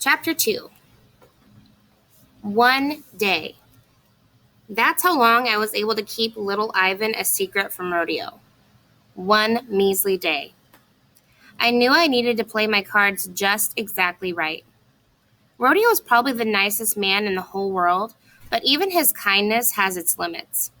Chapter 2. One day. That's how long I was able to keep little Ivan a secret from Rodeo. One measly day. I knew I needed to play my cards just exactly right. Rodeo is probably the nicest man in the whole world, but even his kindness has its limits.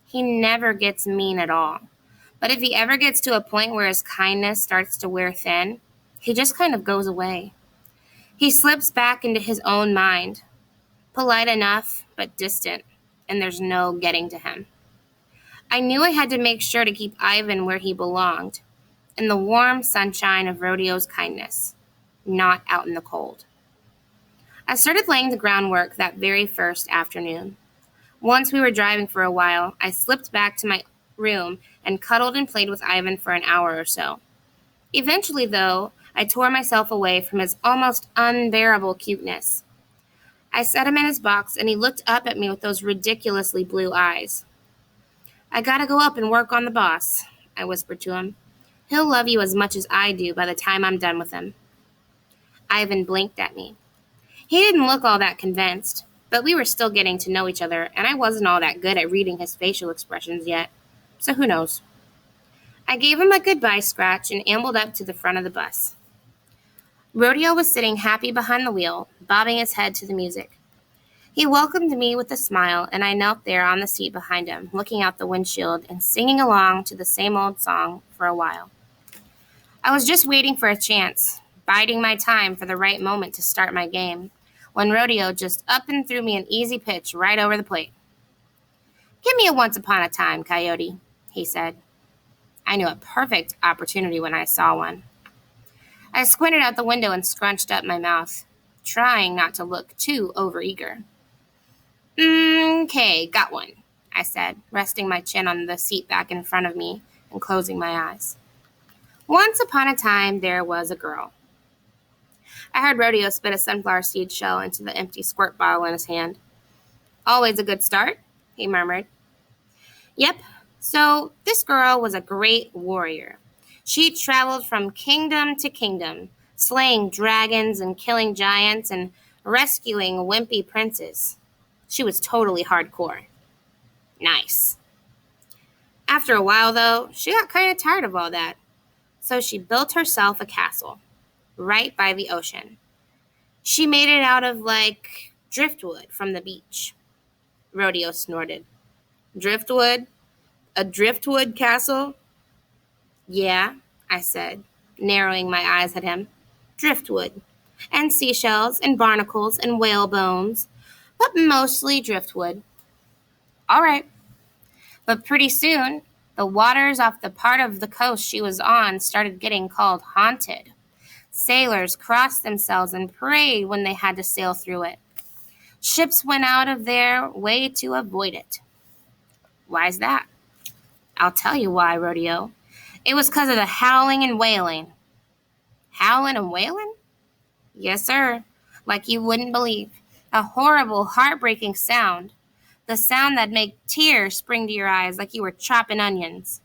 He never gets mean at all. But if he ever gets to a point where his kindness starts to wear thin, he just kind of goes away. He slips back into his own mind. Polite enough, but distant, and there's no getting to him. I knew I had to make sure to keep Ivan where he belonged, in the warm sunshine of Rodeo's kindness, not out in the cold. I started laying the groundwork that very first afternoon. Once we were driving for a while, I slipped back to my room and cuddled and played with Ivan for an hour or so. Eventually, though, I tore myself away from his almost unbearable cuteness. I set him in his box, and he looked up at me with those ridiculously blue eyes. "I gotta go up and work on the boss," I whispered to him. "He'll love you as much as I do by the time I'm done with him." Ivan blinked at me. He didn't look all that convinced, but we were still getting to know each other, and I wasn't all that good at reading his facial expressions yet, so who knows. I gave him a goodbye scratch and ambled up to the front of the bus. Rodeo was sitting happy behind the wheel, bobbing his head to the music. He welcomed me with a smile, and I knelt there on the seat behind him, looking out the windshield and singing along to the same old song for a while. I was just waiting for a chance, biding my time for the right moment to start my game, when Rodeo just up and threw me an easy pitch right over the plate. "Give me a once upon a time, Coyote," he said. I knew a perfect opportunity when I saw one. I squinted out the window and scrunched up my mouth, trying not to look too overeager. "Okay, got one," I said, resting my chin on the seat back in front of me and closing my eyes. Once upon a time, there was a girl. I heard Rodeo spit a sunflower seed shell into the empty squirt bottle in his hand. "Always a good start," he murmured. "Yep, so this girl was a great warrior. She traveled from kingdom to kingdom, slaying dragons and killing giants and rescuing wimpy princes. She was totally hardcore. Nice. After a while, though, she got kind of tired of all that, so she built herself a castle, right by the ocean. She made it out of, driftwood from the beach." Rodeo snorted. "Driftwood? A driftwood castle?" "Yeah," I said, narrowing my eyes at him. "Driftwood. And seashells and barnacles and whale bones, but mostly driftwood." "All right." But pretty soon, the waters off the part of the coast she was on started getting called haunted. Sailors crossed themselves and prayed when they had to sail through it. Ships went out of their way to avoid it. Why's that? I'll tell you why, Rodeo. It was 'cause of the howling and wailing. Howling and wailing? Yes, sir. Like you wouldn't believe. A horrible, heartbreaking sound. The sound that'd make tears spring to your eyes like you were chopping onions.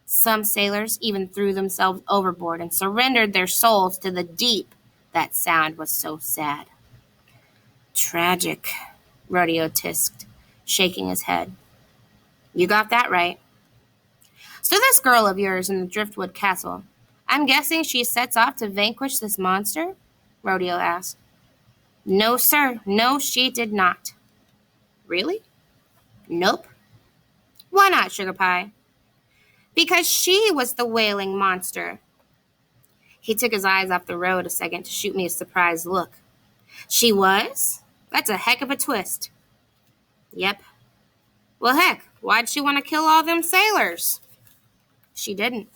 Some sailors even threw themselves overboard and surrendered their souls to the deep. That sound was so sad. Tragic, Rodeo tisked, shaking his head. You got that right. So this girl of yours in the Driftwood Castle, I'm guessing she sets off to vanquish this monster? Rodeo asked. No, sir. No, she did not. Really? Nope. Why not, Sugar Pie? Because she was the wailing monster. He took his eyes off the road a second to shoot me a surprised look. She was? That's a heck of a twist. Yep. Well, heck, why'd she want to kill all them sailors? She didn't.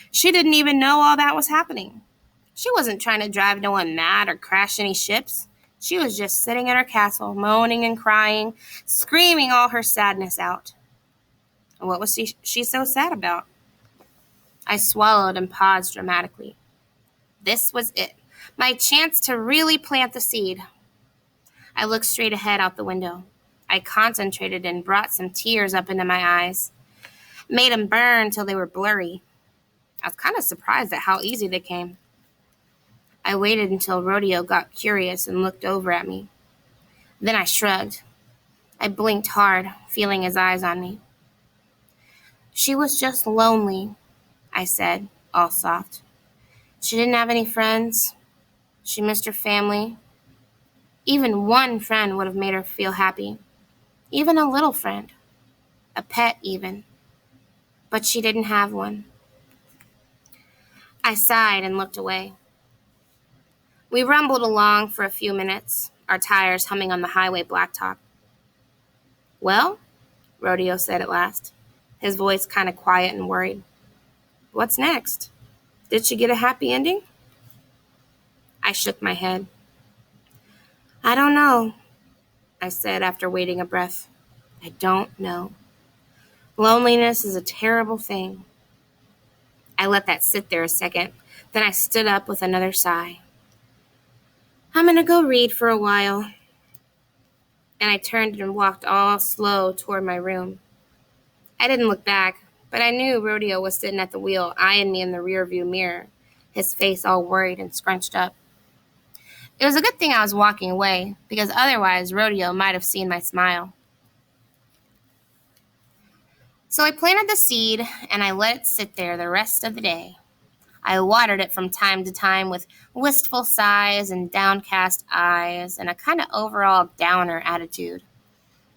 She didn't even know all that was happening. She wasn't trying to drive no one mad or crash any ships. She was just sitting in her castle, moaning and crying, screaming all her sadness out. What was she so sad about? I swallowed and paused dramatically. This was it, my chance to really plant the seed. I looked straight ahead out the window. I concentrated and brought some tears up into my eyes, made them burn till they were blurry. I was kind of surprised at how easy they came. I waited until Rodeo got curious and looked over at me. Then I shrugged. I blinked hard, feeling his eyes on me. She was just lonely, I said, all soft. She didn't have any friends. She missed her family. Even one friend would have made her feel happy. Even a little friend. A pet, even. But she didn't have one. I sighed and looked away. We rumbled along for a few minutes, our tires humming on the highway blacktop. Well, Rodeo said at last, his voice kind of quiet and worried. What's next? Did she get a happy ending? I shook my head. I don't know, I said after waiting a breath. I don't know. Loneliness is a terrible thing. I let that sit there a second, then I stood up with another sigh. I'm going to go read for a while. And I turned and walked all slow toward my room. I didn't look back, but I knew Rodeo was sitting at the wheel, eyeing me in the rearview mirror, his face all worried and scrunched up. It was a good thing I was walking away, because otherwise Rodeo might have seen my smile. So I planted the seed, and I let it sit there the rest of the day. I watered it from time to time with wistful sighs and downcast eyes and a kind of overall downer attitude.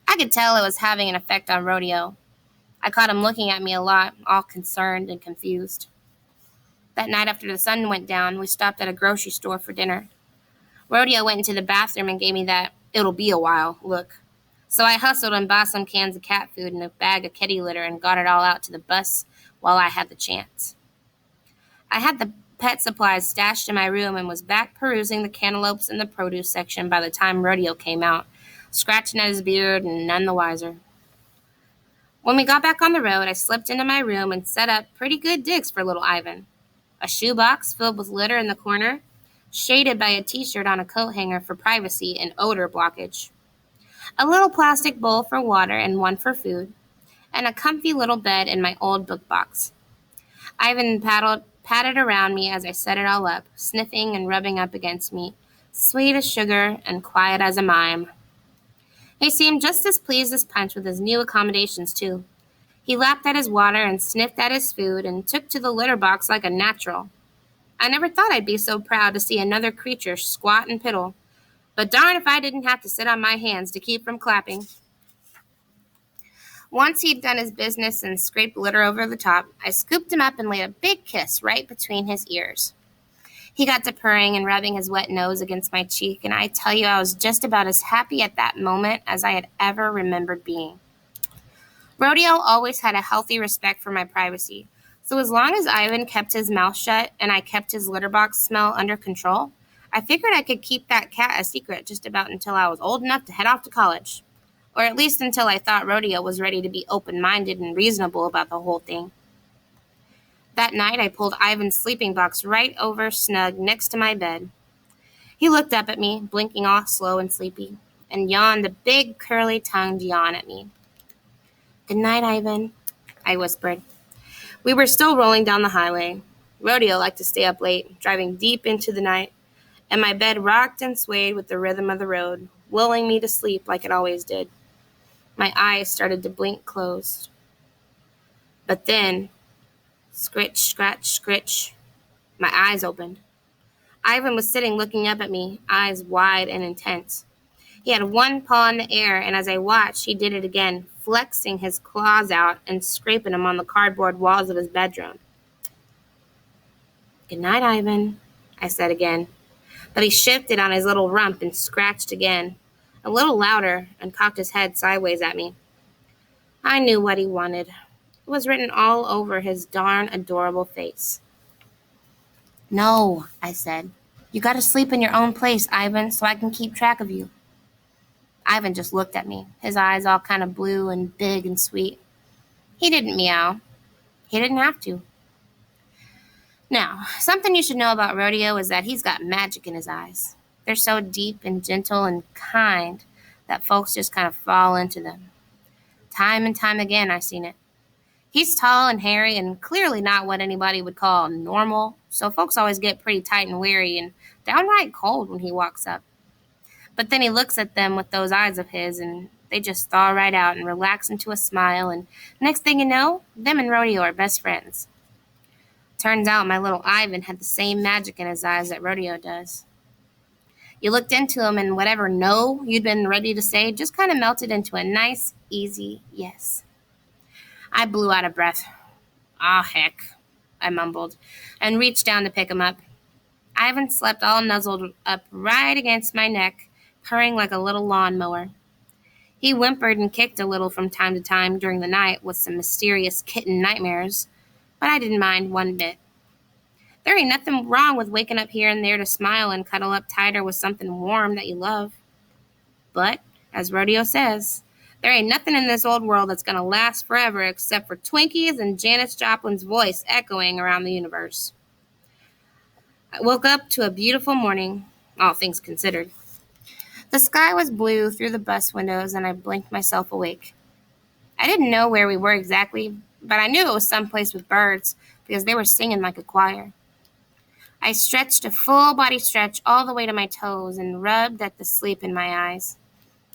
I could tell it was having an effect on Rodeo. I caught him looking at me a lot, all concerned and confused. That night after the sun went down, we stopped at a grocery store for dinner. Rodeo went into the bathroom and gave me that "it'll be a while" look. So I hustled and bought some cans of cat food and a bag of kitty litter and got it all out to the bus while I had the chance. I had the pet supplies stashed in my room and was back perusing the cantaloupes in the produce section by the time Rodeo came out, scratching at his beard and none the wiser. When we got back on the road, I slipped into my room and set up pretty good digs for little Ivan. A shoebox filled with litter in the corner, shaded by a t-shirt on a coat hanger for privacy and odor blockage. A little plastic bowl for water and one for food, and a comfy little bed in my old book box. Ivan patted around me as I set it all up, sniffing and rubbing up against me, sweet as sugar and quiet as a mime. He seemed just as pleased as Punch with his new accommodations, too. He lapped at his water and sniffed at his food and took to the litter box like a natural. I never thought I'd be so proud to see another creature squat and piddle, but darn if I didn't have to sit on my hands to keep from clapping. Once he'd done his business and scraped litter over the top, I scooped him up and laid a big kiss right between his ears. He got to purring and rubbing his wet nose against my cheek, and I tell you, I was just about as happy at that moment as I had ever remembered being. Rodeo always had a healthy respect for my privacy, so as long as Ivan kept his mouth shut and I kept his litter box smell under control, I figured I could keep that cat a secret just about until I was old enough to head off to college. Or at least until I thought Rodeo was ready to be open-minded and reasonable about the whole thing. That night, I pulled Ivan's sleeping box right over snug next to my bed. He looked up at me, blinking all slow and sleepy, and yawned a big curly-tongued yawn at me. "Good night, Ivan," I whispered. We were still rolling down the highway. Rodeo liked to stay up late, driving deep into the night, and my bed rocked and swayed with the rhythm of the road, lulling me to sleep like it always did. My eyes started to blink closed. But then, scritch, scratch, scritch, my eyes opened. Ivan was sitting looking up at me, eyes wide and intense. He had one paw in the air, and as I watched, he did it again, flexing his claws out and scraping them on the cardboard walls of his bedroom. "Good night, Ivan," I said again. But he shifted on his little rump and scratched again, a little louder, and cocked his head sideways at me. I knew what he wanted. It was written all over his darn adorable face. "No," I said. "You gotta sleep in your own place, Ivan, so I can keep track of you." Ivan just looked at me, his eyes all kind of blue and big and sweet. He didn't meow. He didn't have to. Now, something you should know about Rodeo is that he's got magic in his eyes. They're so deep and gentle and kind that folks just kind of fall into them. Time and time again, I've seen it. He's tall and hairy and clearly not what anybody would call normal, so folks always get pretty tight and weary and downright cold when he walks up. But then he looks at them with those eyes of his, and they just thaw right out and relax into a smile, and next thing you know, them and Rodeo are best friends. Turns out my little Ivan had the same magic in his eyes that Rodeo does. You looked into him, and whatever no you'd been ready to say just kind of melted into a nice, easy yes. I blew out of breath. Ah, heck, I mumbled, and reached down to pick him up. Ivan slept all nuzzled up right against my neck, purring like a little lawnmower. He whimpered and kicked a little from time to time during the night with some mysterious kitten nightmares, but I didn't mind one bit. There ain't nothing wrong with waking up here and there to smile and cuddle up tighter with something warm that you love. But, as Rodeo says, there ain't nothing in this old world that's gonna last forever except for Twinkies and Janis Joplin's voice echoing around the universe. I woke up to a beautiful morning, all things considered. The sky was blue through the bus windows, and I blinked myself awake. I didn't know where we were exactly, but I knew it was someplace with birds because they were singing like a choir. I stretched a full body stretch all the way to my toes and rubbed at the sleep in my eyes.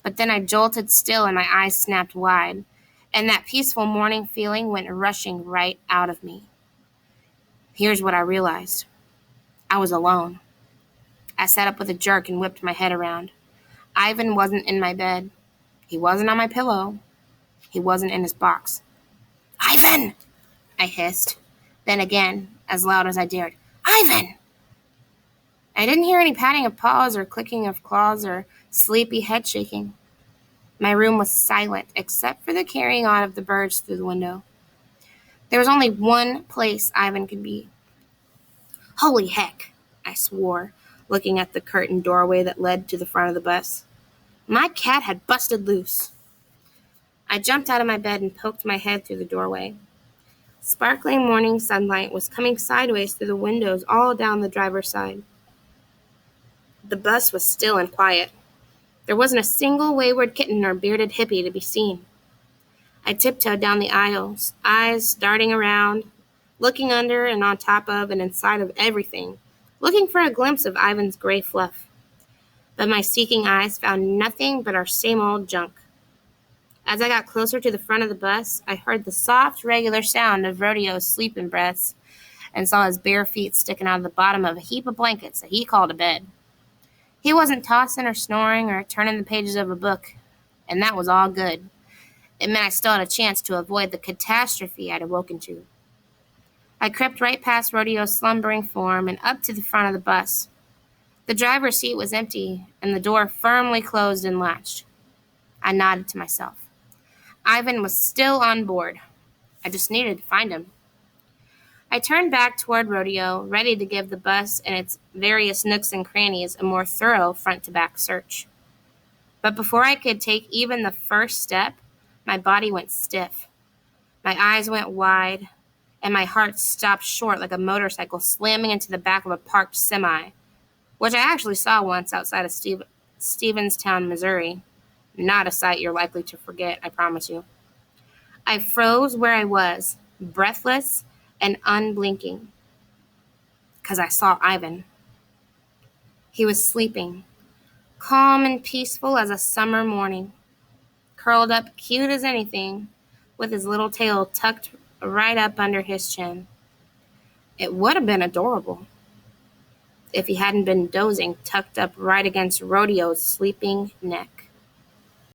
But then I jolted still and my eyes snapped wide, and that peaceful morning feeling went rushing right out of me. Here's what I realized. I was alone. I sat up with a jerk and whipped my head around. Ivan wasn't in my bed. He wasn't on my pillow. He wasn't in his box. Ivan! I hissed. Then again, as loud as I dared. Ivan! I didn't hear any patting of paws or clicking of claws or sleepy head shaking. My room was silent except for the carrying on of the birds through the window. There was only one place Ivan could be. Holy heck, I swore, looking at the curtained doorway that led to the front of the bus. My cat had busted loose. I jumped out of my bed and poked my head through the doorway. Sparkling morning sunlight was coming sideways through the windows all down the driver's side. The bus was still and quiet. There wasn't a single wayward kitten or bearded hippie to be seen. I tiptoed down the aisles, eyes darting around, looking under and on top of and inside of everything, looking for a glimpse of Ivan's gray fluff. But my seeking eyes found nothing but our same old junk. As I got closer to the front of the bus, I heard the soft, regular sound of Rodeo's sleeping breaths and saw his bare feet sticking out of the bottom of a heap of blankets that he called a bed. He wasn't tossing or snoring or turning the pages of a book, and that was all good. It meant I still had a chance to avoid the catastrophe I'd awoken to. I crept right past Rodeo's slumbering form and up to the front of the bus. The driver's seat was empty, and the door firmly closed and latched. I nodded to myself. Ivan was still on board. I just needed to find him. I turned back toward Rodeo, ready to give the bus and its various nooks and crannies a more thorough front-to-back search. But before I could take even the first step, my body went stiff. My eyes went wide, and my heart stopped short like a motorcycle slamming into the back of a parked semi, which I actually saw once outside of Stevenstown, Missouri. Not a sight you're likely to forget, I promise you. I froze where I was, breathless and unblinking, because I saw Ivan. He was sleeping, calm and peaceful as a summer morning, curled up cute as anything, with his little tail tucked right up under his chin. It would have been adorable if he hadn't been dozing tucked up right against Rodeo's sleeping neck.